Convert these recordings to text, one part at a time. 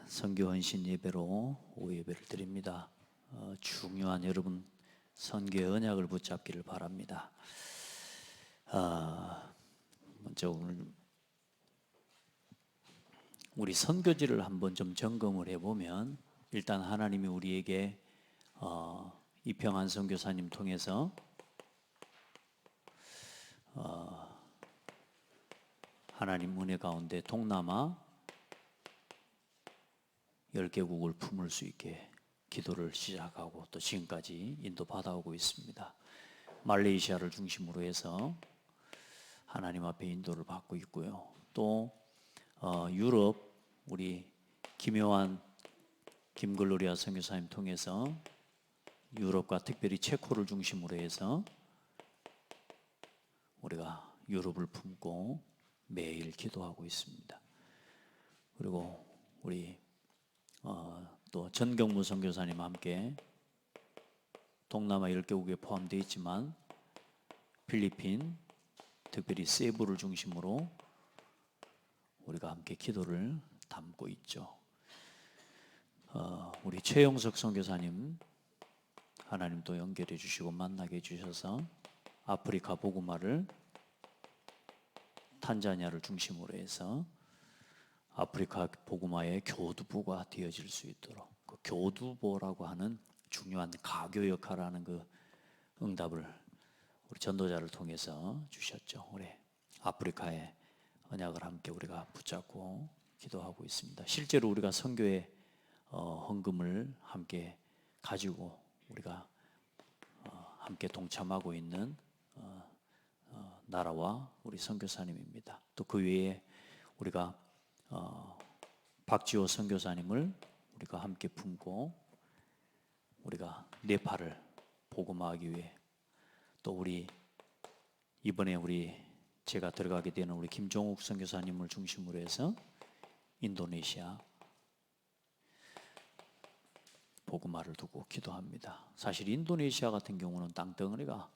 선교 헌신 예배로 오후 예배를 드립니다. 중요한 여러분 선교의 언약을 붙잡기를 바랍니다. 먼저 오늘 우리 선교지를 한번 좀 점검을 해보면 일단 하나님이 우리에게 이평한 선교사님 통해서 하나님 은혜 가운데 동남아 10개국을 품을 수 있게 기도를 시작하고 또 지금까지 인도받아오고 있습니다. 말레이시아를 중심으로 해서 하나님 앞에 인도를 받고 있고요. 또 유럽 우리 김요한 김글로리아 선교사님 통해서 유럽과 특별히 체코를 중심으로 해서 우리가 유럽을 품고 매일 기도하고 있습니다. 그리고 우리 또 전경무 선교사님 함께 동남아 10개국에 포함되어 있지만 필리핀 특별히 세부를 중심으로 우리가 함께 기도를 담고 있죠. 우리 최영석 선교사님 하나님 또 연결해 주시고 만나게 해주셔서 아프리카 복음화를 탄자니아를 중심으로 해서 아프리카 복음화의 교두보가 되어질 수 있도록 그 교두보라고 하는 중요한 가교 역할을 하는 그 응답을 우리 전도자를 통해서 주셨죠. 우리 아프리카의 언약을 함께 우리가 붙잡고 기도하고 있습니다. 실제로 우리가 선교의 헌금을 함께 가지고 우리가 함께 동참하고 있는 나라와 우리 선교사님입니다. 또 그 외에 우리가 박지호 선교사님을 우리가 함께 품고 우리가 네팔을 복음화하기 위해 또 우리 이번에 제가 들어가게 되는 우리 김종욱 선교사님을 중심으로 해서 인도네시아 복음화를 두고 기도합니다. 사실 인도네시아 같은 경우는 땅덩어리가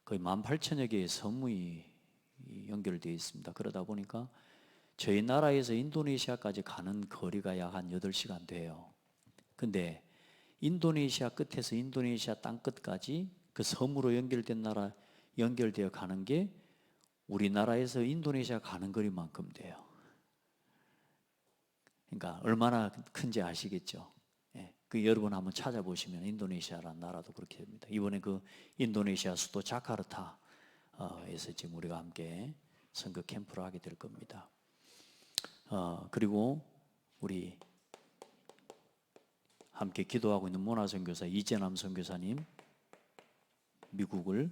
거의 18,000여 개의 섬이 연결되어 있습니다. 그러다 보니까 저희 나라에서 인도네시아까지 가는 거리가 약 한 8시간 돼요. 근데 인도네시아 끝에서 인도네시아 땅 끝까지 그 섬으로 연결된 나라 연결되어 가는 게 우리나라에서 인도네시아 가는 거리만큼 돼요. 그러니까 얼마나 큰지 아시겠죠? 그 여러분 한번 찾아보시면 인도네시아라는 나라도 그렇게 됩니다. 이번에 그 인도네시아 수도 자카르타에서 지금 우리가 함께 선교 캠프를 하게 될 겁니다. 그리고 우리 함께 기도하고 있는 문화선교사 이재남 선교사님 미국을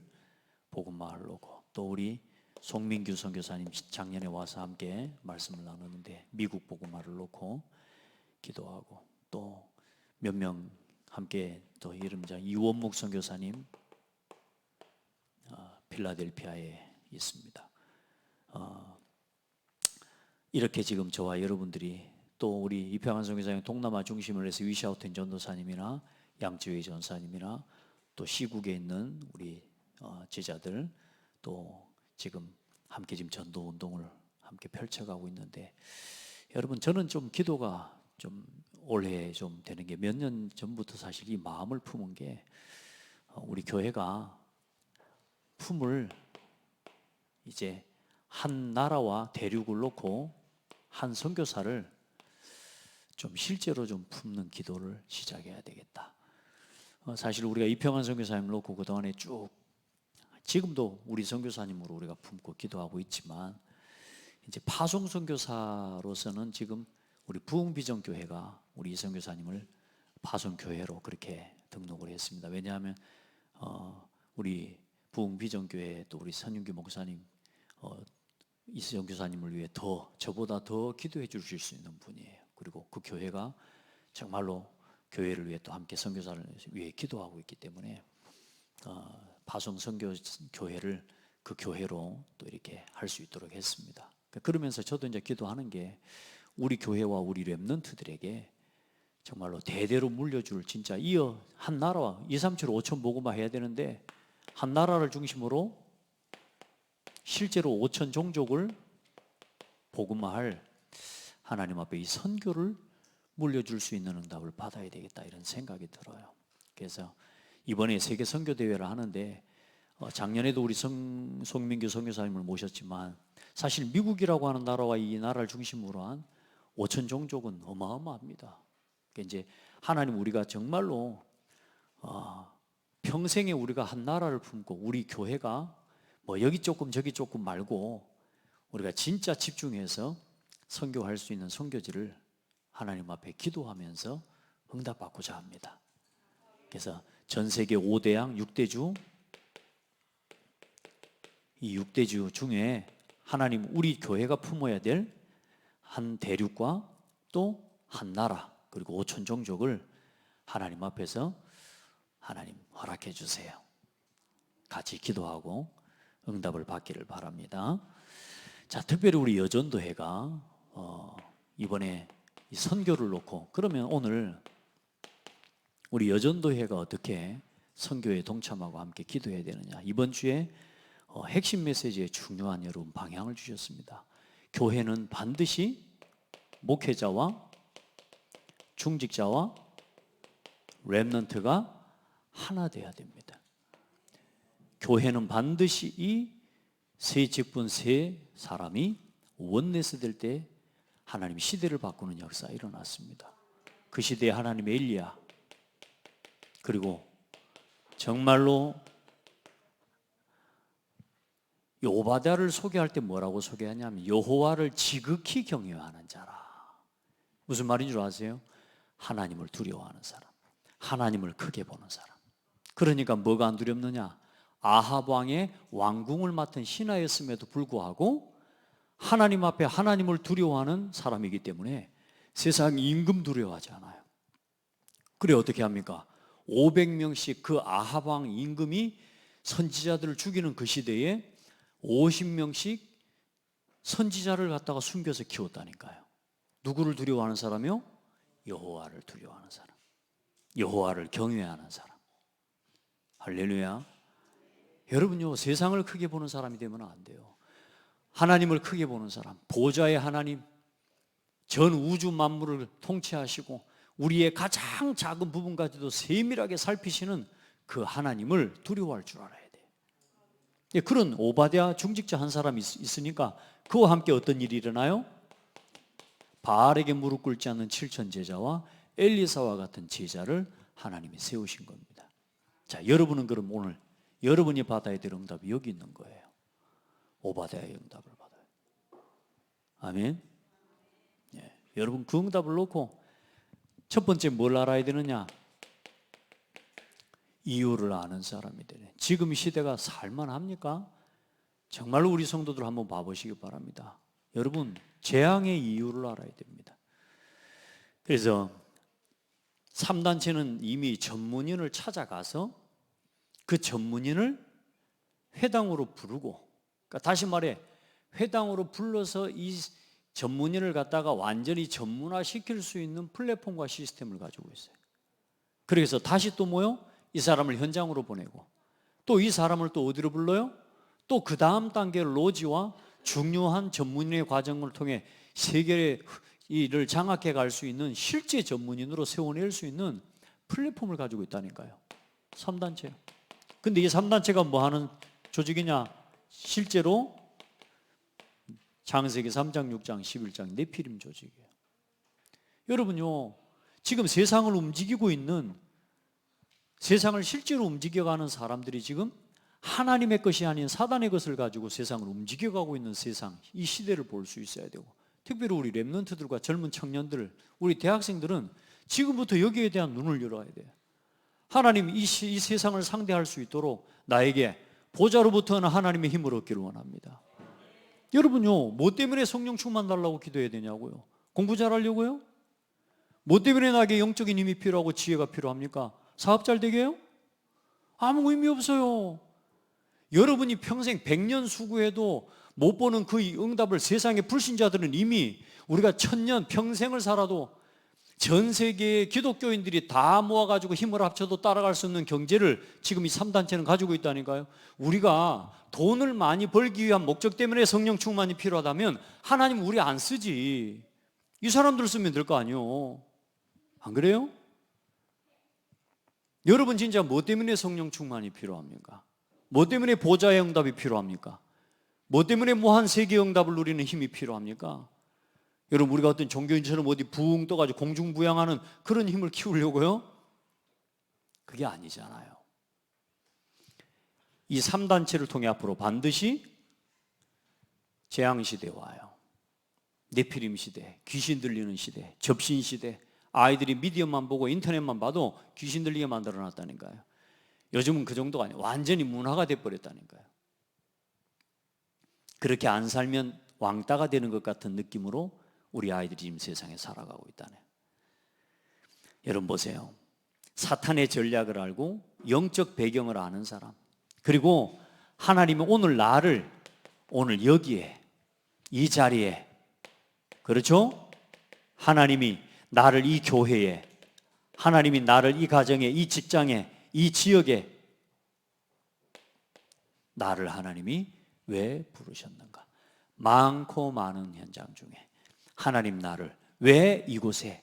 복음화를 놓고 또 우리 송민규 선교사님 작년에 와서 함께 말씀을 나누는데 미국 복음화를 놓고 기도하고 또 몇 명 함께 또 이름자 이원묵 선교사님 필라델피아에 있습니다. 이렇게 지금 저와 여러분들이 또 우리 이평한 선교사님 동남아 중심을 해서 위샤우텐 전도사님이나 양지웨이 전사님이나 또 시국에 있는 우리 제자들 또 지금 함께 지금 전도 운동을 함께 펼쳐가고 있는데 여러분 저는 좀 기도가 좀 올해 좀 되는 게 몇 년 전부터 사실 이 마음을 품은 게 우리 교회가 품을 이제 한 나라와 대륙을 놓고 한 선교사를 좀 실제로 좀 품는 기도를 시작해야 되겠다. 사실 우리가 이평한 선교사님을 놓고 그동안에 쭉 지금도 우리 선교사님으로 우리가 품고 기도하고 있지만 이제 파송 선교사로서는 지금 우리 부흥비전교회가 우리 이 선교사님을 파송교회로 그렇게 등록을 했습니다. 왜냐하면 우리 부흥비전교회 또 우리 선윤규 목사님 이수영 교사님을 위해 저보다 더 기도해 주실 수 있는 분이에요. 그리고 그 교회가 정말로 교회를 위해 또 함께 선교사를 위해 기도하고 있기 때문에 파송 선교교회를 그 교회로 또 이렇게 할 수 있도록 했습니다. 그러면서 저도 이제 기도하는 게 우리 교회와 우리 렘넌트들에게 정말로 대대로 물려줄 진짜 이어 한 나라와 2, 3, 7, 5천 복음화 해야 되는데 한 나라를 중심으로 실제로 5천 종족을 복음화할 하나님 앞에 이 선교를 물려줄 수 있는 응답을 받아야 되겠다 이런 생각이 들어요. 그래서 이번에 세계 선교 대회를 하는데 작년에도 우리 송민규 선교사님을 모셨지만 사실 미국이라고 하는 나라와 이 나라를 중심으로 한 5천 종족은 어마어마합니다. 그러니까 이제 하나님 우리가 정말로 평생에 우리가 한 나라를 품고 우리 교회가 뭐 여기 조금 저기 조금 말고 우리가 진짜 집중해서 선교할 수 있는 선교지를 하나님 앞에 기도하면서 응답받고자 합니다. 그래서 전 세계 5대양 6대주 이 6대주 중에 하나님 우리 교회가 품어야 될 한 대륙과 또 한 나라 그리고 5천 종족을 하나님 앞에서 하나님 허락해 주세요. 같이 기도하고 응답을 받기를 바랍니다. 자, 특별히 우리 여전도회가 이번에 이 선교를 놓고 그러면 오늘 우리 여전도회가 어떻게 선교에 동참하고 함께 기도해야 되느냐. 이번 주에 핵심 메시지에 중요한 여러분 방향을 주셨습니다. 교회는 반드시 목회자와 중직자와 렘넌트가 하나 돼야 됩니다. 교회는 반드시 이 세 직분 세 사람이 원내스 될 때 하나님 시대를 바꾸는 역사가 일어났습니다. 그 시대에 하나님의 엘리야 그리고 정말로 이 오바댜를 소개할 때 뭐라고 소개하냐면 여호와를 지극히 경외하는 자라. 무슨 말인 줄 아세요? 하나님을 두려워하는 사람, 하나님을 크게 보는 사람. 그러니까 뭐가 안 두렵느냐? 아합 왕의 왕궁을 맡은 신하였음에도 불구하고 하나님 앞에 하나님을 두려워하는 사람이기 때문에 세상 임금 두려워하지 않아요. 그래 어떻게 합니까? 500명씩 그 아합 왕 임금이 선지자들을 죽이는 그 시대에 50명씩 선지자를 갖다가 숨겨서 키웠다니까요. 누구를 두려워하는 사람이요? 여호와를 두려워하는 사람, 여호와를 경외하는 사람. 할렐루야. 여러분요, 세상을 크게 보는 사람이 되면 안 돼요. 하나님을 크게 보는 사람, 보좌의 하나님, 전 우주 만물을 통치하시고 우리의 가장 작은 부분까지도 세밀하게 살피시는 그 하나님을 두려워할 줄 알아야 돼요. 그런 오바댜 중직자 한 사람이 있으니까 그와 함께 어떤 일이 일어나요? 바알에게 무릎 꿇지 않는 7천 제자와 엘리사와 같은 제자를 하나님이 세우신 겁니다. 자, 여러분은 그럼 오늘 여러분이 받아야 될 응답이 여기 있는 거예요. 오바댜의 응답을 받아요. 아멘. 예, 여러분 그 응답을 놓고 첫 번째 뭘 알아야 되느냐? 이유를 아는 사람이 되네. 지금 시대가 살만합니까? 정말로 우리 성도들 한번 봐보시기 바랍니다. 여러분 재앙의 이유를 알아야 됩니다. 그래서 3단체는 이미 전문인을 찾아가서 그 전문인을 회당으로 부르고, 그러니까 다시 말해 회당으로 불러서 이 전문인을 갖다가 완전히 전문화시킬 수 있는 플랫폼과 시스템을 가지고 있어요. 그래서 다시 또 뭐요? 이 사람을 현장으로 보내고 또 이 사람을 또 어디로 불러요? 또 그 다음 단계 로지와 중요한 전문인의 과정을 통해 세계의 일을 장악해 갈 수 있는 실제 전문인으로 세워낼 수 있는 플랫폼을 가지고 있다니까요. 3단체요. 근데 이 3단체가 뭐 하는 조직이냐? 실제로 창세기 3장, 6장, 11장 네피림 조직이에요. 여러분요, 지금 세상을 움직이고 있는, 세상을 실제로 움직여가는 사람들이 지금 하나님의 것이 아닌 사단의 것을 가지고 세상을 움직여가고 있는 세상, 이 시대를 볼 수 있어야 되고, 특별히 우리 렘넌트들과 젊은 청년들, 우리 대학생들은 지금부터 여기에 대한 눈을 열어야 돼요. 하나님 이 세상을 상대할 수 있도록 나에게 보좌로부터는 하나님의 힘을 얻기를 원합니다. 여러분요, 뭐 때문에 성령 충만 달라고 기도해야 되냐고요? 공부 잘하려고요? 뭐 때문에 나에게 영적인 힘이 필요하고 지혜가 필요합니까? 사업 잘 되게 해요? 아무 의미 없어요. 여러분이 평생 100년 수고해도 못 보는 그 응답을 세상의 불신자들은 이미 우리가 1000년 평생을 살아도 전 세계의 기독교인들이 다 모아가지고 힘을 합쳐도 따라갈 수 없는 경제를 지금 이 3단체는 가지고 있다니까요. 우리가 돈을 많이 벌기 위한 목적 때문에 성령 충만이 필요하다면 하나님 우리 안 쓰지. 이 사람들 쓰면 될 거 아니에요. 안 그래요? 여러분 진짜 뭐 때문에 성령 충만이 필요합니까? 뭐 때문에 보좌의 응답이 필요합니까? 뭐 때문에 무한 세계 응답을 누리는 힘이 필요합니까? 여러분 우리가 어떤 종교인처럼 어디 붕 떠가지고 공중부양하는 그런 힘을 키우려고요? 그게 아니잖아요. 이 3단체를 통해 앞으로 반드시 재앙시대 와요. 네피림 시대, 귀신 들리는 시대, 접신 시대, 아이들이 미디어만 보고 인터넷만 봐도 귀신 들리게 만들어놨다니까요. 요즘은 그 정도가 아니에요. 완전히 문화가 돼버렸다니까요. 그렇게 안 살면 왕따가 되는 것 같은 느낌으로 우리 아이들이 지금 세상에 살아가고 있다네요. 여러분 보세요. 사탄의 전략을 알고 영적 배경을 아는 사람, 그리고 하나님이 오늘 나를 오늘 여기에 이 자리에, 그렇죠? 하나님이 나를 이 교회에, 하나님이 나를 이 가정에, 이 직장에, 이 지역에 나를 하나님이 왜 부르셨는가? 많고 많은 현장 중에 하나님 나를 왜 이곳에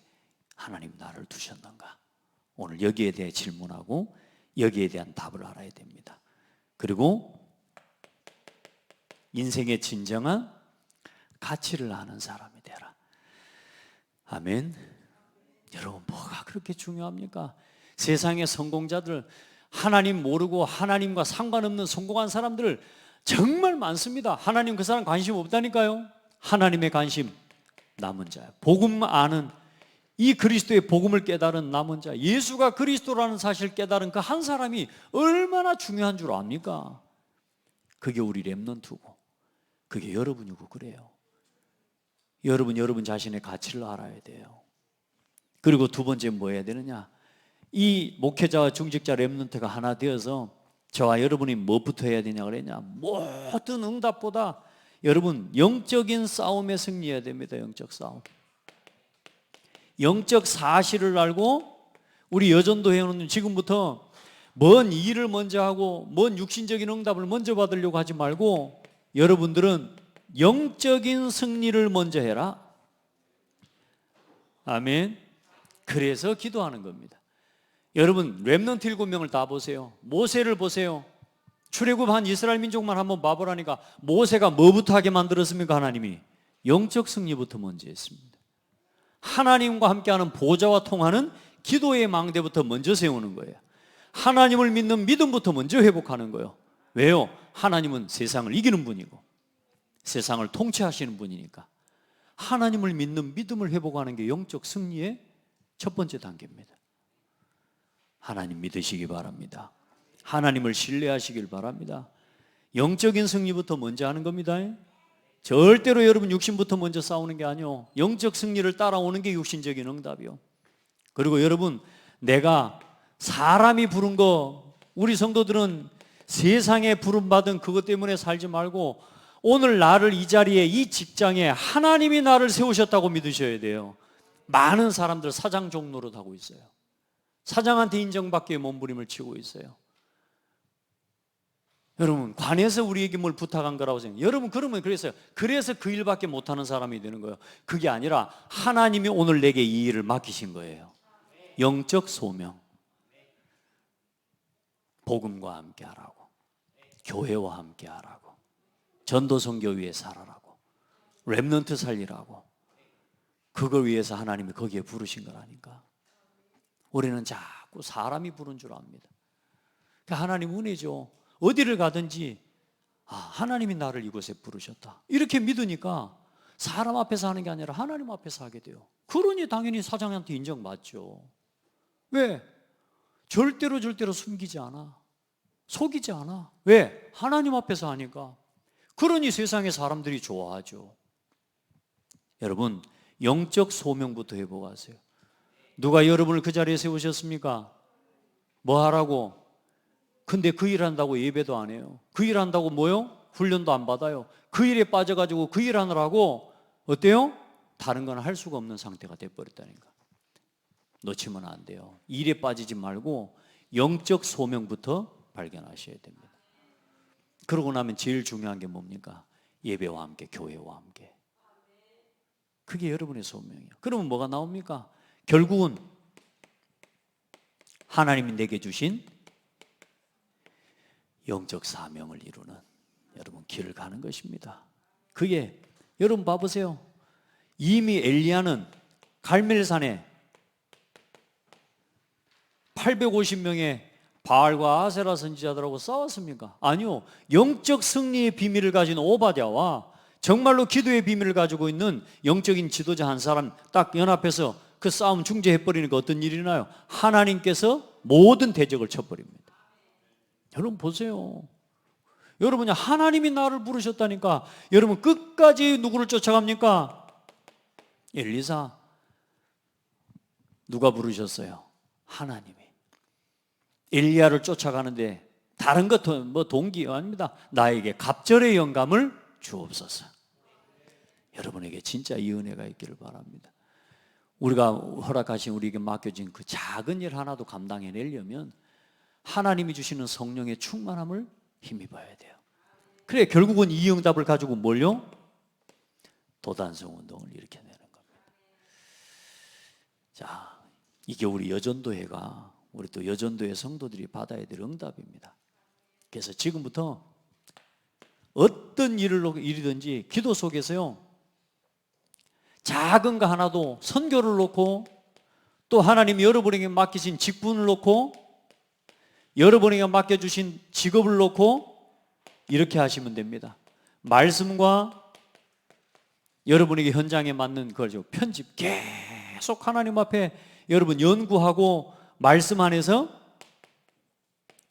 하나님 나를 두셨는가? 오늘 여기에 대해 질문하고 여기에 대한 답을 알아야 됩니다. 그리고 인생의 진정한 가치를 아는 사람이 되라. 아멘. 여러분 뭐가 그렇게 중요합니까? 세상의 성공자들, 하나님 모르고 하나님과 상관없는 성공한 사람들 정말 많습니다. 하나님 그 사람 관심 없다니까요. 하나님의 관심 남은 자야. 복음 아는, 이 그리스도의 복음을 깨달은 남은 자, 예수가 그리스도라는 사실을 깨달은 그 한 사람이 얼마나 중요한 줄 압니까? 그게 우리 렘넌트고 그게 여러분이고 그래요. 여러분 자신의 가치를 알아야 돼요. 그리고 두 번째 뭐 해야 되느냐? 이 목회자와 중직자 렘넌트가 하나 되어서 저와 여러분이 뭐부터 해야 되냐 그랬냐? 모든 응답보다 여러분 영적인 싸움에 승리해야 됩니다. 영적 싸움. 영적 사실을 알고 우리 여전도 회원은 지금부터 먼 일을 먼저 하고 먼 육신적인 응답을 먼저 받으려고 하지 말고 여러분들은 영적인 승리를 먼저 해라. 아멘. 그래서 기도하는 겁니다. 여러분 렘넌트 7명을 다 보세요. 모세를 보세요. 출애굽한 이스라엘 민족만 한번 봐보라니까 모세가 뭐부터 하게 만들었습니까? 하나님이 영적 승리부터 먼저 했습니다. 하나님과 함께하는 보좌와 통하는 기도의 망대부터 먼저 세우는 거예요. 하나님을 믿는 믿음부터 먼저 회복하는 거예요. 왜요? 하나님은 세상을 이기는 분이고 세상을 통치하시는 분이니까 하나님을 믿는 믿음을 회복하는 게 영적 승리의 첫 번째 단계입니다. 하나님 믿으시기 바랍니다. 하나님을 신뢰하시길 바랍니다. 영적인 승리부터 먼저 하는 겁니다. 절대로 여러분 육신부터 먼저 싸우는 게 아니요, 영적 승리를 따라오는 게 육신적인 응답이요. 그리고 여러분 내가 사람이 부른 거, 우리 성도들은 세상에 부름받은 그것 때문에 살지 말고 오늘 나를 이 자리에 이 직장에 하나님이 나를 세우셨다고 믿으셔야 돼요. 많은 사람들 사장 종로로 하고 있어요. 사장한테 인정받기에 몸부림을 치고 있어요. 여러분 관에서 우리에게 뭘 부탁한 거라고 생각해요. 여러분 그러면 그래서 그 일밖에 못하는 사람이 되는 거예요. 그게 아니라 하나님이 오늘 내게 이 일을 맡기신 거예요. 영적 소명, 복음과 함께 하라고, 교회와 함께 하라고, 전도 선교 위에 살아라고, 렘넌트 살리라고, 그걸 위해서 하나님이 거기에 부르신 거라니까. 우리는 자꾸 사람이 부른 줄 압니다. 하나님 은혜죠. 어디를 가든지 하나님이 나를 이곳에 부르셨다 이렇게 믿으니까 사람 앞에서 하는 게 아니라 하나님 앞에서 하게 돼요. 그러니 당연히 사장한테 인정받죠. 왜? 절대로 숨기지 않아, 속이지 않아. 왜? 하나님 앞에서 하니까. 그러니 세상의 사람들이 좋아하죠. 여러분 영적 소명부터 회복하세요. 누가 여러분을 그 자리에 세우셨습니까? 뭐 하라고? 근데 그 일 한다고 예배도 안 해요. 그 일 한다고 뭐요? 훈련도 안 받아요. 그 일에 빠져가지고 그 일 하느라고 어때요? 다른 건 할 수가 없는 상태가 돼버렸다니까. 놓치면 안 돼요. 일에 빠지지 말고 영적 소명부터 발견하셔야 됩니다. 그러고 나면 제일 중요한 게 뭡니까? 예배와 함께, 교회와 함께. 그게 여러분의 소명이에요. 그러면 뭐가 나옵니까? 결국은 하나님이 내게 주신 영적 사명을 이루는 여러분 길을 가는 것입니다. 그게 여러분 봐보세요. 이미 엘리야는 갈멜산에 850명의 바알과 아세라 선지자들하고 싸웠습니까? 아니요. 영적 승리의 비밀을 가진 오바댜와 정말로 기도의 비밀을 가지고 있는 영적인 지도자 한 사람 딱 연합해서 그 싸움 중재해버리니까 어떤 일이 나요? 하나님께서 모든 대적을 쳐버립니다. 여러분 보세요. 여러분이 하나님이 나를 부르셨다니까. 여러분 끝까지 누구를 쫓아갑니까? 엘리사. 누가 부르셨어요? 하나님이. 엘리야를 쫓아가는데 다른 것 뭐 동기 아닙니다. 나에게 갑절의 영감을 주옵소서. 여러분에게 진짜 이 은혜가 있기를 바랍니다. 우리가 허락하신 우리에게 맡겨진 그 작은 일 하나도 감당해내려면 하나님이 주시는 성령의 충만함을 힘입어야 돼요. 그래 결국은 이 응답을 가지고 뭘요? 도단성 운동을 일으켜내는 겁니다. 자, 이게 우리 여전도회가 우리 또 여전도회 성도들이 받아야 될 응답입니다. 그래서 지금부터 어떤 일이든지 기도 속에서요 작은 거 하나도 선교를 놓고 또 하나님이 여러분에게 맡기신 직분을 놓고 여러분에게 맡겨주신 직업을 놓고 이렇게 하시면 됩니다. 말씀과 여러분에게 현장에 맞는 그걸 편집 계속 하나님 앞에 여러분 연구하고 말씀 안에서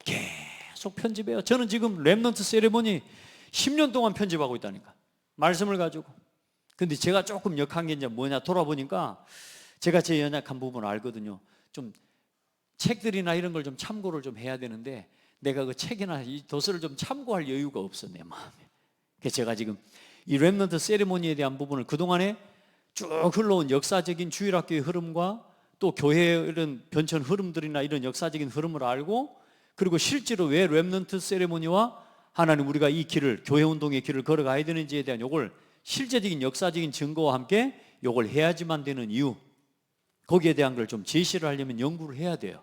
계속 편집해요. 저는 지금 렘넌트 세레모니 10년 동안 편집하고 있다니까. 말씀을 가지고. 근데 제가 조금 역한 게 이제 뭐냐 돌아보니까 제가 제 연약한 부분을 알거든요. 좀 책들이나 이런 걸 좀 참고를 좀 해야 되는데 내가 그 책이나 이 도서를 좀 참고할 여유가 없어 내 마음에. 그래서 제가 지금 이 렘넌트 세레모니에 대한 부분을 그동안에 쭉 흘러온 역사적인 주일학교의 흐름과 또 교회의 이런 변천 흐름들이나 이런 역사적인 흐름을 알고 그리고 실제로 왜 렘넌트 세레모니와 하나님 우리가 이 길을 교회 운동의 길을 걸어가야 되는지에 대한 요걸 실제적인 역사적인 증거와 함께 요걸 해야지만 되는 이유 거기에 대한 걸 좀 제시를 하려면 연구를 해야 돼요.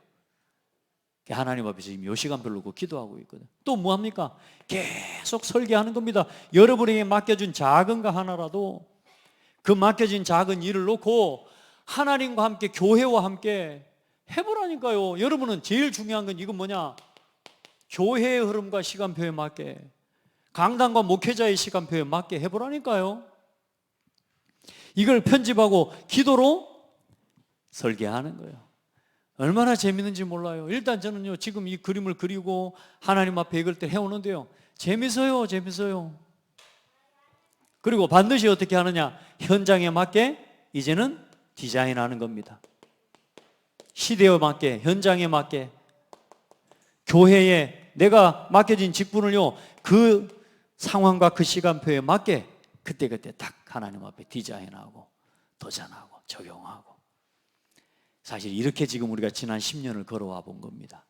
하나님 앞에서 지금 요 시간별로 기도하고 있거든. 또 뭐합니까? 계속 설계하는 겁니다. 여러분에게 맡겨준 작은 거 하나라도 그 맡겨진 작은 일을 놓고 하나님과 함께 교회와 함께 해보라니까요. 여러분은 제일 중요한 건 이건 뭐냐? 교회의 흐름과 시간표에 맞게 강단과 목회자의 시간표에 맞게 해보라니까요. 이걸 편집하고 기도로 설계하는 거예요. 얼마나 재밌는지 몰라요. 일단 저는요 지금 이 그림을 그리고 하나님 앞에 이걸 때 해오는데요 재밌어요. 그리고 반드시 어떻게 하느냐? 현장에 맞게 이제는 디자인하는 겁니다. 시대에 맞게, 현장에 맞게, 교회에 내가 맡겨진 직분을요 그 상황과 그 시간표에 맞게 그때그때 딱 하나님 앞에 디자인하고 도전하고 적용하고. 사실 이렇게 지금 우리가 지난 10년을 걸어와 본 겁니다.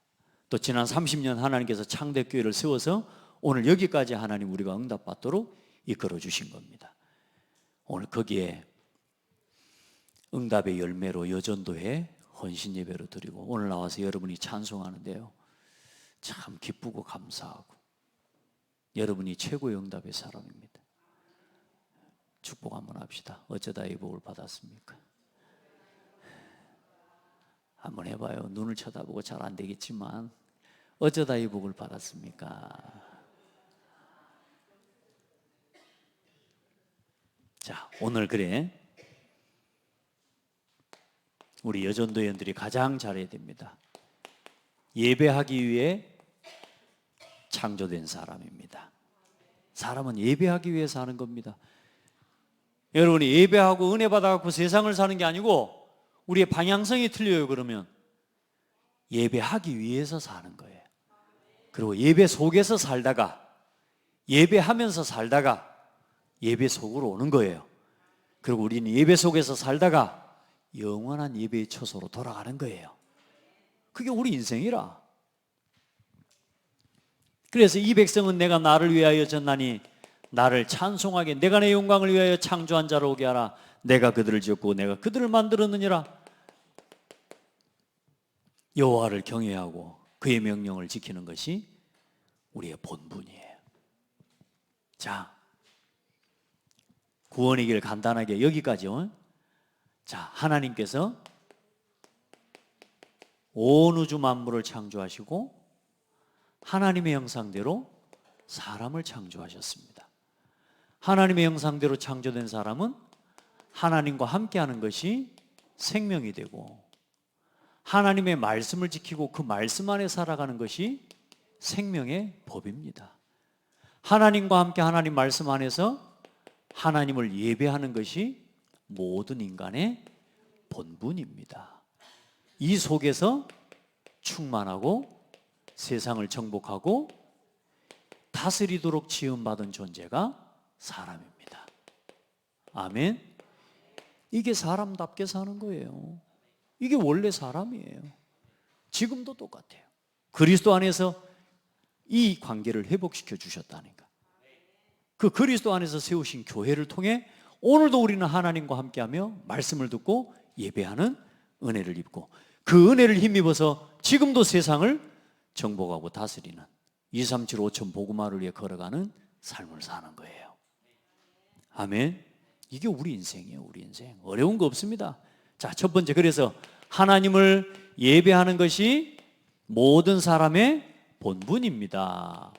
또 지난 30년 하나님께서 창대교회를 세워서 오늘 여기까지 하나님 우리가 응답받도록 이끌어 주신 겁니다. 오늘 거기에 응답의 열매로 여전도회 헌신 예배로 드리고 오늘 나와서 여러분이 찬송하는데요 참 기쁘고 감사하고 여러분이 최고의 응답의 사람입니다. 축복 한번 합시다. 어쩌다 이 복을 받았습니까? 한번 해봐요. 눈을 쳐다보고 잘 안 되겠지만 어쩌다 이 복을 받았습니까? 자, 오늘 그래 우리 여전도연들이 가장 잘해야 됩니다. 예배하기 위해 창조된 사람입니다. 사람은 예배하기 위해 사는 겁니다. 여러분이 예배하고 은혜 받아갖고 세상을 사는 게 아니고 우리의 방향성이 틀려요. 그러면 예배하기 위해서 사는 거예요. 그리고 예배 속에서 살다가 예배하면서 살다가 예배 속으로 오는 거예요. 그리고 우리는 예배 속에서 살다가 영원한 예배의 처소로 돌아가는 거예요. 그게 우리 인생이라. 그래서 이 백성은 내가 나를 위하여 졌나니 나를 찬송하게 내가 내 영광을 위하여 창조한 자로 오게 하라. 내가 그들을 지었고 내가 그들을 만들었느니라. 여호와를 경외하고 그의 명령을 지키는 것이 우리의 본분이에요. 자, 구원의 길 간단하게 여기까지요. 자, 하나님께서 온 우주 만물을 창조하시고 하나님의 형상대로 사람을 창조하셨습니다. 하나님의 형상대로 창조된 사람은 하나님과 함께하는 것이 생명이 되고 하나님의 말씀을 지키고 그 말씀 안에 살아가는 것이 생명의 법입니다. 하나님과 함께 하나님 말씀 안에서 하나님을 예배하는 것이 모든 인간의 본분입니다. 이 속에서 충만하고 세상을 정복하고 다스리도록 지음받은 존재가 사람입니다. 아멘. 이게 사람답게 사는 거예요. 이게 원래 사람이에요. 지금도 똑같아요. 그리스도 안에서 이 관계를 회복시켜 주셨다니까. 그 그리스도 안에서 세우신 교회를 통해 오늘도 우리는 하나님과 함께하며 말씀을 듣고 예배하는 은혜를 입고 그 은혜를 힘입어서 지금도 세상을 정복하고 다스리는 237 5천 복음화를 위해 걸어가는 삶을 사는 거예요. 아멘. 이게 우리 인생이에요. 우리 인생. 어려운 거 없습니다. 자, 첫 번째, 그래서 하나님을 예배하는 것이 모든 사람의 본분입니다.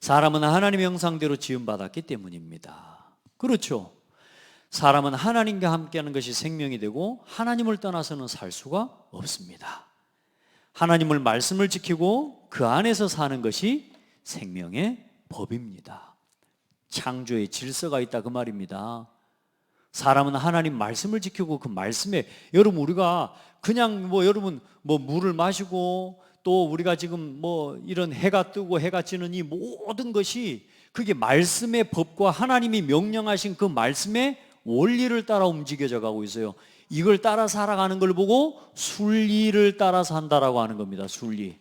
사람은 하나님의 형상대로 지음받았기 때문입니다. 그렇죠. 사람은 하나님과 함께하는 것이 생명이 되고 하나님을 떠나서는 살 수가 없습니다. 하나님을 말씀을 지키고 그 안에서 사는 것이 생명의 법입니다. 창조의 질서가 있다 그 말입니다. 사람은 하나님 말씀을 지키고 그 말씀에, 여러분 우리가 그냥 여러분 물을 마시고 또 우리가 지금 이런 해가 뜨고 해가 지는 이 모든 것이 그게 말씀의 법과 하나님이 명령하신 그 말씀의 원리를 따라 움직여져 가고 있어요. 이걸 따라 살아가는 걸 보고 순리를 따라 산다라고 하는 겁니다. 순리.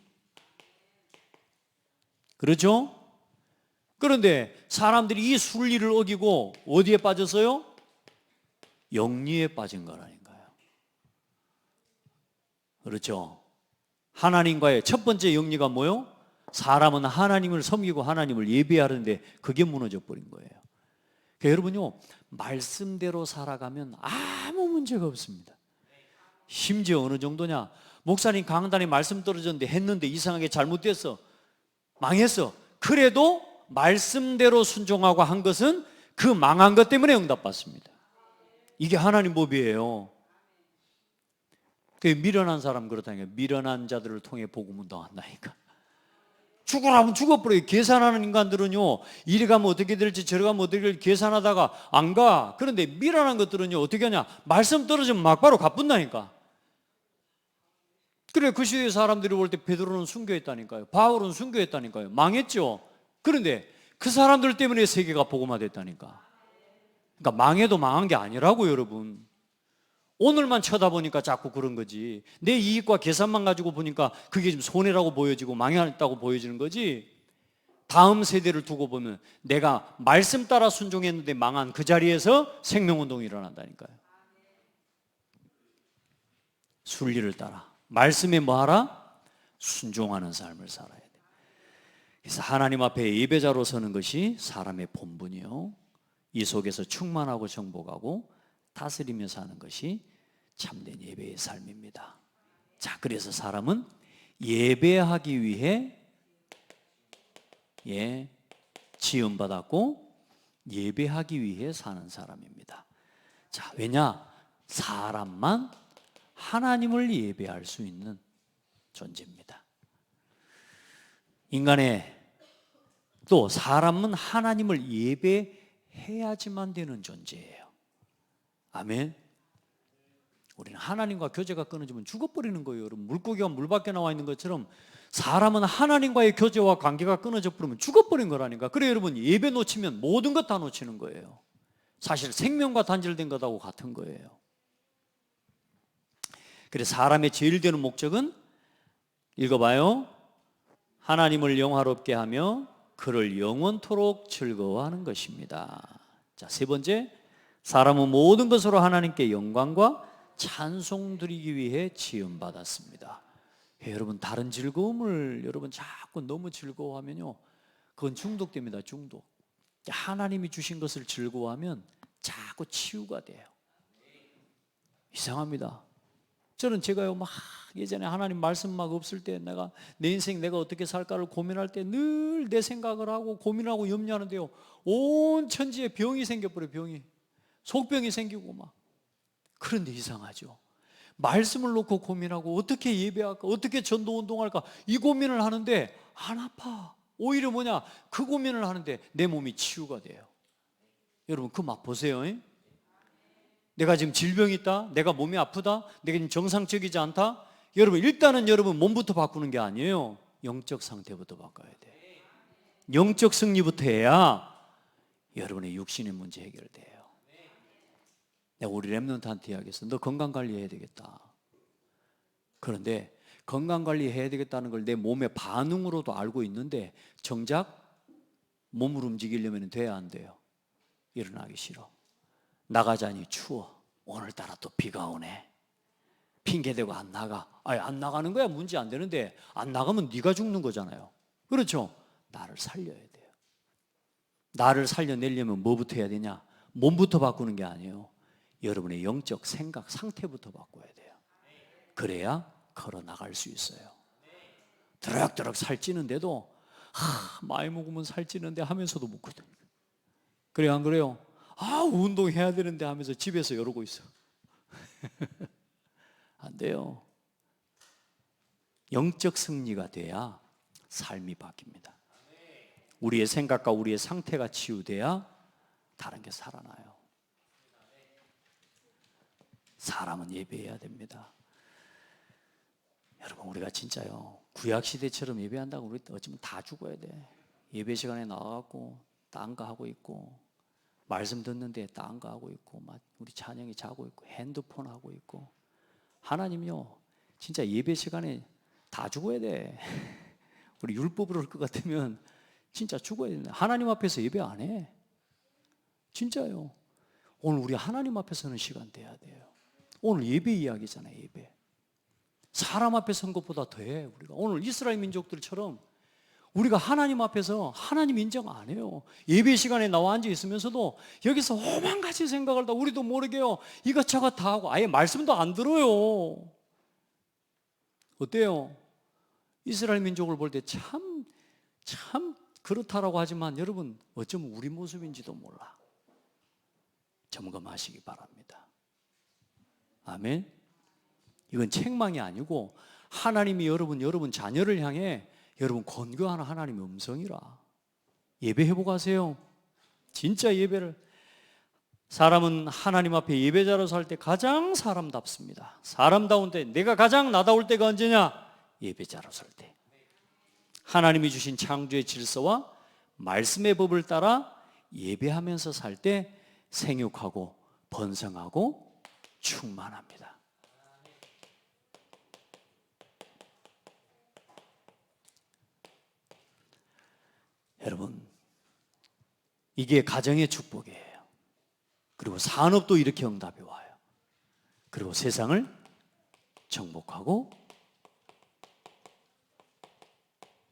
그렇죠? 그런데 사람들이 이 순리를 어기고 어디에 빠졌어요? 영리에 빠진 거라니까요. 그렇죠? 하나님과의 첫 번째 영리가 뭐요? 사람은 하나님을 섬기고 하나님을 예배하는데 그게 무너져 버린 거예요. 그러니까 여러분요, 말씀대로 살아가면 아무 문제가 없습니다. 심지어 어느 정도냐? 목사님 강단에 말씀 떨어졌는데 했는데 이상하게 잘못됐어, 망했어. 그래도 말씀대로 순종하고 한 것은 그 망한 것 때문에 응답받습니다. 이게 하나님 법이에요. 그 미련한 사람 그렇다니까. 미련한 자들을 통해 복음 운동한다니까. 죽으라면 죽어버려요. 계산하는 인간들은요, 이리 가면 어떻게 될지 저리 가면 어떻게 될지 계산하다가 안 가. 그런데 미련한 것들은요 어떻게 하냐? 말씀 떨어지면 막바로 가뿐다니까. 그래, 그 시대의 사람들이 볼 때 베드로는 순교했다니까요. 바울은 순교했다니까요. 망했죠. 그런데 그 사람들 때문에 세계가 복음화됐다니까. 그러니까 망해도 망한 게 아니라고 여러분. 오늘만 쳐다보니까 자꾸 그런 거지. 내 이익과 계산만 가지고 보니까 그게 지금 손해라고 보여지고 망했다고 보여지는 거지. 다음 세대를 두고 보면 내가 말씀 따라 순종했는데 망한 그 자리에서 생명운동이 일어난다니까요. 순리를 따라 말씀에 뭐하라? 순종하는 삶을 살아야 돼. 그래서 하나님 앞에 예배자로 서는 것이 사람의 본분이요, 이 속에서 충만하고 정복하고 다스리며 사는 것이 참된 예배의 삶입니다. 자, 그래서 사람은 예배하기 위해 지음받았고 예배하기 위해 사는 사람입니다. 자, 왜냐? 사람만 하나님을 예배할 수 있는 존재입니다. 인간의 또 사람은 하나님을 예배해야지만 되는 존재예요. 아멘. 우리는 하나님과 교제가 끊어지면 죽어버리는 거예요. 여러분, 물고기가 물 밖에 나와 있는 것처럼 사람은 하나님과의 교제와 관계가 끊어져 버리면 죽어버린 거라니까. 그래 여러분, 예배 놓치면 모든 것 다 놓치는 거예요. 사실 생명과 단절된 것하고 같은 거예요. 그래 사람의 제일 되는 목적은, 읽어봐요, 하나님을 영화롭게 하며 그를 영원토록 즐거워하는 것입니다. 자, 세 번째, 사람은 모든 것으로 하나님께 영광과 찬송 드리기 위해 지음받았습니다. 여러분, 다른 즐거움을 여러분 자꾸 너무 즐거워하면요, 그건 중독됩니다. 중독. 하나님이 주신 것을 즐거워하면 자꾸 치유가 돼요. 이상합니다. 저는 제가요, 막 예전에 하나님 말씀 막 없을 때 내가 내 인생 내가 어떻게 살까를 고민할 때 늘 내 생각을 하고 고민하고 염려하는데요, 온 천지에 병이 생겨버려요. 병이, 속병이 생기고 막. 그런데 이상하죠. 말씀을 놓고 고민하고 어떻게 예배할까, 어떻게 전도 운동할까, 이 고민을 하는데 안 아파. 오히려 뭐냐, 그 고민을 하는데 내 몸이 치유가 돼요. 여러분, 그 맛 보세요. 내가 지금 질병이 있다, 내가 몸이 아프다, 내가 지금 정상적이지 않다. 여러분, 일단은 여러분 몸부터 바꾸는 게 아니에요. 영적 상태부터 바꿔야 돼. 영적 승리부터 해야 여러분의 육신의 문제 해결돼요. 내가 우리 렘넌트한테 이야기했어. 너 건강관리해야 되겠다. 그런데 건강관리해야 되겠다는 걸 내 몸의 반응으로도 알고 있는데 정작 몸을 움직이려면 돼야 안 돼요. 일어나기 싫어. 나가자니 추워. 오늘따라 또 비가 오네. 핑계대고 안 나가. 아니, 안 나가는 거야 문제 안 되는데 안 나가면 네가 죽는 거잖아요. 그렇죠? 나를 살려야 돼요. 나를 살려내려면 뭐부터 해야 되냐? 몸부터 바꾸는 게 아니에요. 여러분의 영적 생각 상태부터 바꿔야 돼요. 그래야 걸어 나갈 수 있어요. 드럭드럭 살찌는데도 많이 먹으면 살찌는데 하면서도 먹거든요. 그래요, 안 그래요? 운동해야 되는데 하면서 집에서 이러고 있어. 안 돼요. 영적 승리가 돼야 삶이 바뀝니다. 우리의 생각과 우리의 상태가 치유돼야 다른 게 살아나요. 사람은 예배해야 됩니다. 여러분, 우리가 진짜요, 구약시대처럼 예배한다고 우리 어쩌면 다 죽어야 돼. 예배 시간에 나와갖고 딴 거 하고 있고, 말씀 듣는데 딴 거 하고 있고, 막 우리 찬영이 자고 있고, 핸드폰 하고 있고. 하나님요, 진짜 예배 시간에 다 죽어야 돼. 우리 율법으로 할 것 같으면 진짜 죽어야 돼. 하나님 앞에서 예배 안 해. 진짜요. 오늘 우리 하나님 앞에 서는 시간 돼야 돼요. 오늘 예배 이야기잖아요. 예배. 사람 앞에 선 것보다 더해. 우리가 오늘 이스라엘 민족들처럼 우리가 하나님 앞에서 하나님 인정 안 해요. 예배 시간에 나와 앉아 있으면서도 여기서 오만 가지 생각을 다 우리도 모르게요, 이것저것 다 하고 아예 말씀도 안 들어요. 어때요? 이스라엘 민족을 볼 때 참 그렇다라고 하지만 여러분, 어쩌면 우리 모습인지도 몰라. 점검하시기 바랍니다. 아멘. 이건 책망이 아니고 하나님이 여러분 자녀를 향해 여러분 권고하는 하나님의 음성이라. 예배 회복하세요. 진짜 예배를. 사람은 하나님 앞에 예배자로 살 때 가장 사람답습니다. 사람다운데 내가 가장 나다울 때가 언제냐? 예배자로 살 때. 하나님이 주신 창조의 질서와 말씀의 법을 따라 예배하면서 살 때 생육하고 번성하고 충만합니다. 여러분, 이게 가정의 축복이에요. 그리고 산업도 이렇게 응답이 와요. 그리고 세상을 정복하고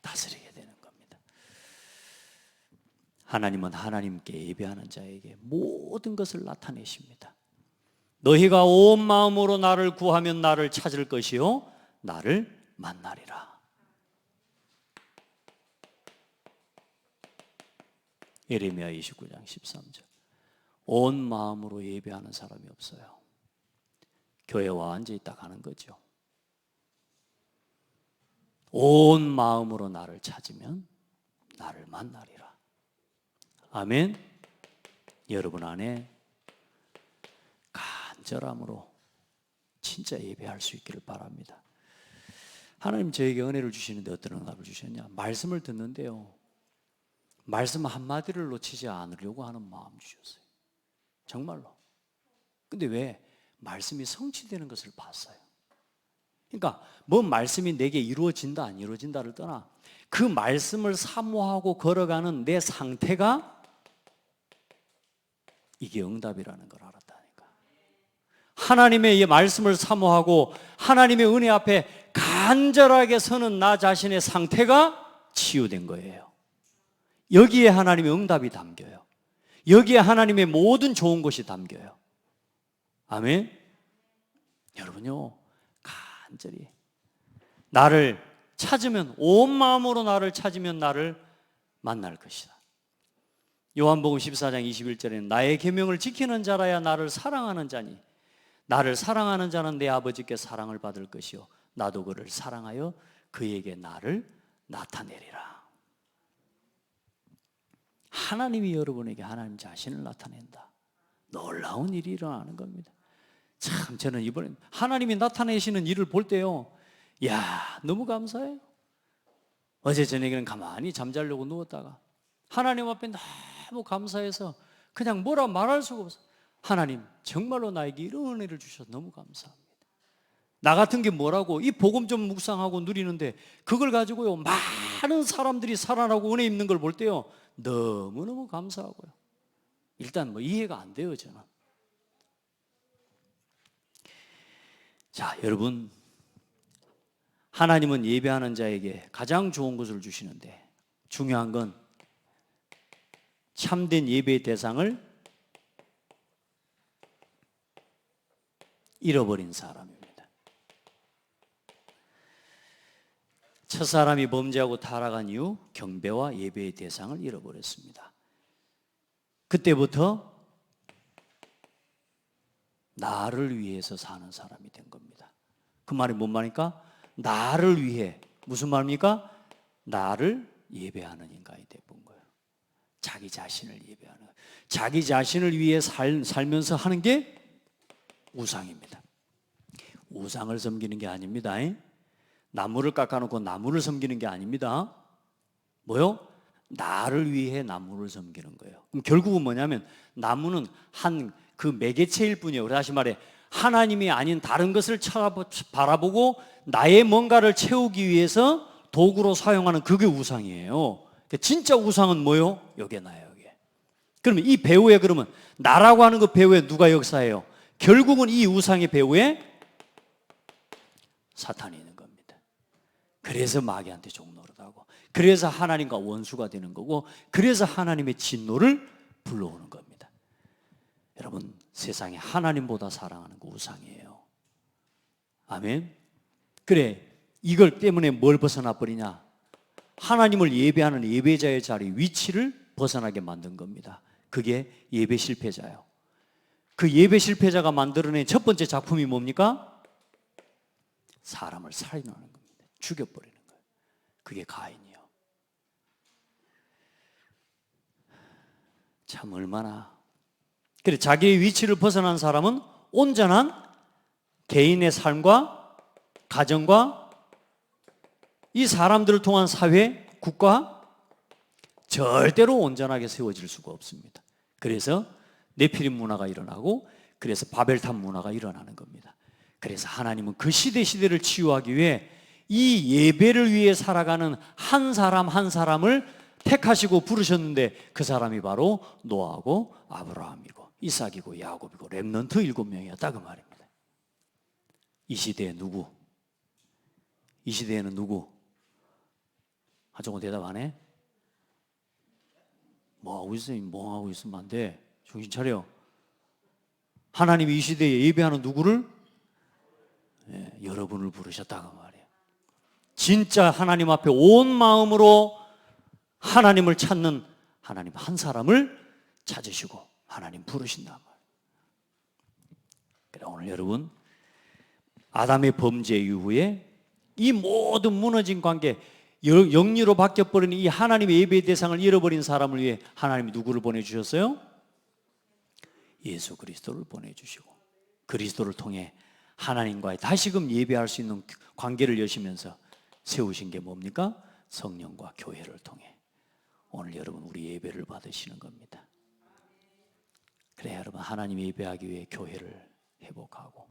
다스리게 되는 겁니다. 하나님은 하나님께 예배하는 자에게 모든 것을 나타내십니다. 너희가 온 마음으로 나를 구하면 나를 찾을 것이요 나를 만나리라. 예레미야 29장 13절. 온 마음으로 예배하는 사람이 없어요. 교회와 앉아있다 가는 거죠. 온 마음으로 나를 찾으면 나를 만나리라. 아멘. 여러분 안에 간절함으로 진짜 예배할 수 있기를 바랍니다. 하나님 저에게 은혜를 주시는데 어떤 응답을 주셨냐? 말씀을 듣는데요, 말씀 한마디를 놓치지 않으려고 하는 마음 주셨어요. 정말로. 근데 왜? 말씀이 성취되는 것을 봤어요. 그러니까 뭐 말씀이 내게 이루어진다 안 이루어진다를 떠나 그 말씀을 사모하고 걸어가는 내 상태가 이게 응답이라는 걸 알았다니까. 하나님의 이 말씀을 사모하고 하나님의 은혜 앞에 간절하게 서는 나 자신의 상태가 치유된 거예요. 여기에 하나님의 응답이 담겨요. 여기에 하나님의 모든 좋은 것이 담겨요. 아멘. 여러분요, 간절히 나를 찾으면, 온 마음으로 나를 찾으면 나를 만날 것이다. 요한복음 14장 21절에는 나의 계명을 지키는 자라야 나를 사랑하는 자니 나를 사랑하는 자는 내 아버지께 사랑을 받을 것이요 나도 그를 사랑하여 그에게 나를 나타내리라. 하나님이 여러분에게 하나님 자신을 나타낸다. 놀라운 일이 일어나는 겁니다. 참, 저는 이번에 하나님이 나타내시는 일을 볼 때요, 야, 너무 감사해요. 어제 저녁에는 가만히 잠자려고 누웠다가 하나님 앞에 너무 감사해서 그냥 뭐라 말할 수가 없어요. 하나님, 정말로 나에게 이런 은혜를 주셔서 너무 감사합니다. 나 같은 게 뭐라고, 이 복음 좀 묵상하고 누리는데 그걸 가지고요, 많은 사람들이 살아나고 은혜 입는 걸 볼 때요, 너무너무 감사하고요. 일단 뭐 이해가 안 돼요, 저는. 자, 여러분, 하나님은 예배하는 자에게 가장 좋은 것을 주시는데 중요한 건 참된 예배의 대상을 잃어버린 사람입니다. 첫사람이 범죄하고 타락한 이후 경배와 예배의 대상을 잃어버렸습니다. 그때부터 나를 위해서 사는 사람이 된 겁니다. 그 말이 뭔 말입니까? 나를 위해, 무슨 말입니까? 나를 예배하는 인간이 되어본 거예요. 자기 자신을 예배하는 거예요. 자기 자신을 위해 살면서 하는 게 우상입니다. 우상을 섬기는 게 아닙니다. 나무를 깎아놓고 나무를 섬기는 게 아닙니다. 뭐요? 나를 위해 나무를 섬기는 거예요. 그럼 결국은 뭐냐면 나무는 한 그 매개체일 뿐이에요. 다시 말해, 하나님이 아닌 다른 것을 바라보고 나의 뭔가를 채우기 위해서 도구로 사용하는 그게 우상이에요. 진짜 우상은 뭐요? 여기에 나요, 여기에. 그러면 이 배후에, 그러면 나라고 하는 그 배후에 누가 역사해요? 결국은 이 우상의 배후에 사탄이 있는 겁니다. 그래서 마귀한테 종노릇하고, 그래서 하나님과 원수가 되는 거고, 그래서 하나님의 진노를 불러오는 겁니다. 여러분, 세상에 하나님보다 사랑하는 거 우상이에요. 아멘. 그래, 이걸 때문에 뭘 벗어나 버리냐? 하나님을 예배하는 예배자의 자리, 위치를 벗어나게 만든 겁니다. 그게 예배 실패자예요. 그 예배 실패자가 만들어낸 첫 번째 작품이 뭡니까? 사람을 살인하는 겁니다. 죽여버리는 거예요. 그게 가인이요. 참 얼마나. 그래, 자기의 위치를 벗어난 사람은 온전한 개인의 삶과 가정과 이 사람들을 통한 사회, 국가 절대로 온전하게 세워질 수가 없습니다. 그래서 네피림 문화가 일어나고, 그래서 바벨탑 문화가 일어나는 겁니다. 그래서 하나님은 그 시대를 치유하기 위해 이 예배를 위해 살아가는 한 사람 한 사람을 택하시고 부르셨는데, 그 사람이 바로 노아하고 아브라함이고 이삭이고 야곱이고 렘넌트 7명이었다, 그 말입니다. 이 시대에 누구? 이 시대에는 누구? 조금 대답 안 해? 뭐하고 있어? 멍하고 있으면 안 돼. 정신 차려. 하나님이 이 시대에 예배하는 누구를? 여러분을 부르셨다, 그 말이에요. 진짜 하나님 앞에 온 마음으로 하나님을 찾는 하나님 한 사람을 찾으시고 하나님 부르신단 말이에요. 그래, 오늘 여러분, 아담의 범죄 이후에 이 모든 무너진 관계, 영리로 바뀌어버린 이 하나님의 예배의 대상을 잃어버린 사람을 위해 하나님이 누구를 보내주셨어요? 예수 그리스도를 보내주시고, 그리스도를 통해 하나님과의 다시금 예배할 수 있는 관계를 여시면서 세우신 게 뭡니까? 성령과 교회를 통해 오늘 여러분 우리 예배를 받으시는 겁니다. 그래, 여러분, 하나님 예배하기 위해 교회를 회복하고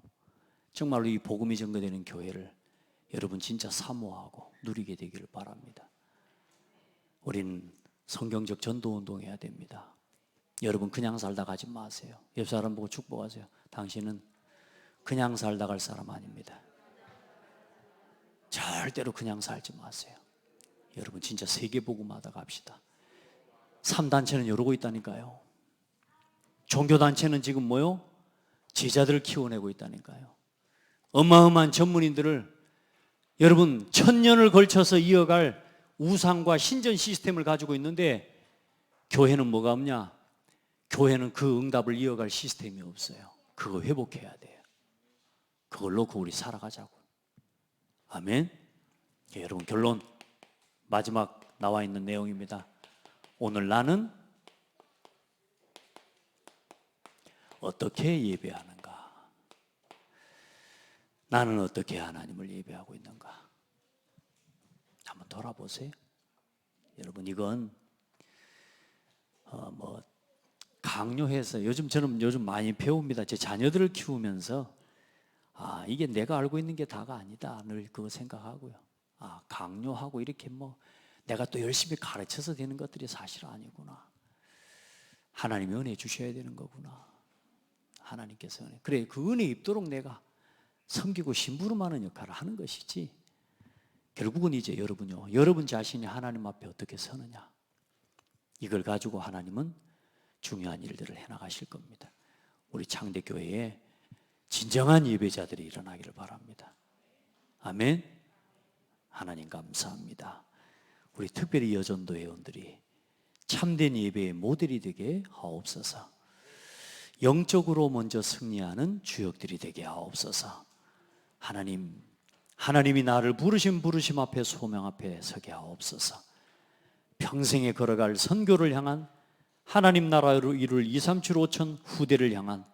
정말로 이 복음이 전거되는 교회를 여러분 진짜 사모하고 누리게 되기를 바랍니다. 우린 성경적 전도운동 해야 됩니다. 여러분 그냥 살다 가지 마세요. 옆 사람 보고 축복하세요. 당신은 그냥 살다 갈 사람 아닙니다. 절대로 그냥 살지 마세요. 여러분 진짜 세계복음하다 갑시다. 3단체는 이러고 있다니까요. 종교단체는 지금 뭐요? 제자들을 키워내고 있다니까요. 어마어마한 전문인들을 여러분 1000년을 걸쳐서 이어갈 우상과 신전 시스템을 가지고 있는데 교회는 뭐가 없냐? 교회는 그 응답을 이어갈 시스템이 없어요. 그거 회복해야 돼요. 그걸 놓고 우리 살아가자고. 아멘. 여러분 결론 마지막 나와 있는 내용입니다. 오늘 나는 어떻게 예배하는가? 나는 어떻게 하나님을 예배하고 있는가? 한번 돌아보세요. 여러분 이건 강요해서 저는 요즘 많이 배웁니다. 제 자녀들을 키우면서 이게 내가 알고 있는 게 다가 아니다. 늘 그거 생각하고요. 강요하고 이렇게 내가 또 열심히 가르쳐서 되는 것들이 사실 아니구나. 하나님이 은혜 주셔야 되는 거구나. 하나님께서 은혜. 그래 그 은혜 입도록 내가 섬기고 심부름하는 역할을 하는 것이지. 결국은 이제 여러분요. 여러분 자신이 하나님 앞에 어떻게 서느냐. 이걸 가지고 하나님은 중요한 일들을 해나가실 겁니다. 우리 창대교회에 진정한 예배자들이 일어나기를 바랍니다. 아멘. 하나님 감사합니다. 우리 특별히 여전도 회원들이 참된 예배의 모델이 되게 하옵소서. 영적으로 먼저 승리하는 주역들이 되게 하옵소서. 하나님이 나를 부르심 앞에 소명 앞에 서게 하옵소서. 평생에 걸어갈 선교를 향한 하나님 나라로 이룰 2, 3, 7, 5천 후대를 향한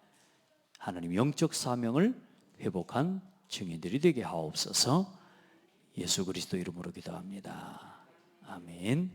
하나님 영적 사명을 회복한 증인들이 되게 하옵소서. 예수 그리스도 이름으로 기도합니다. 아멘.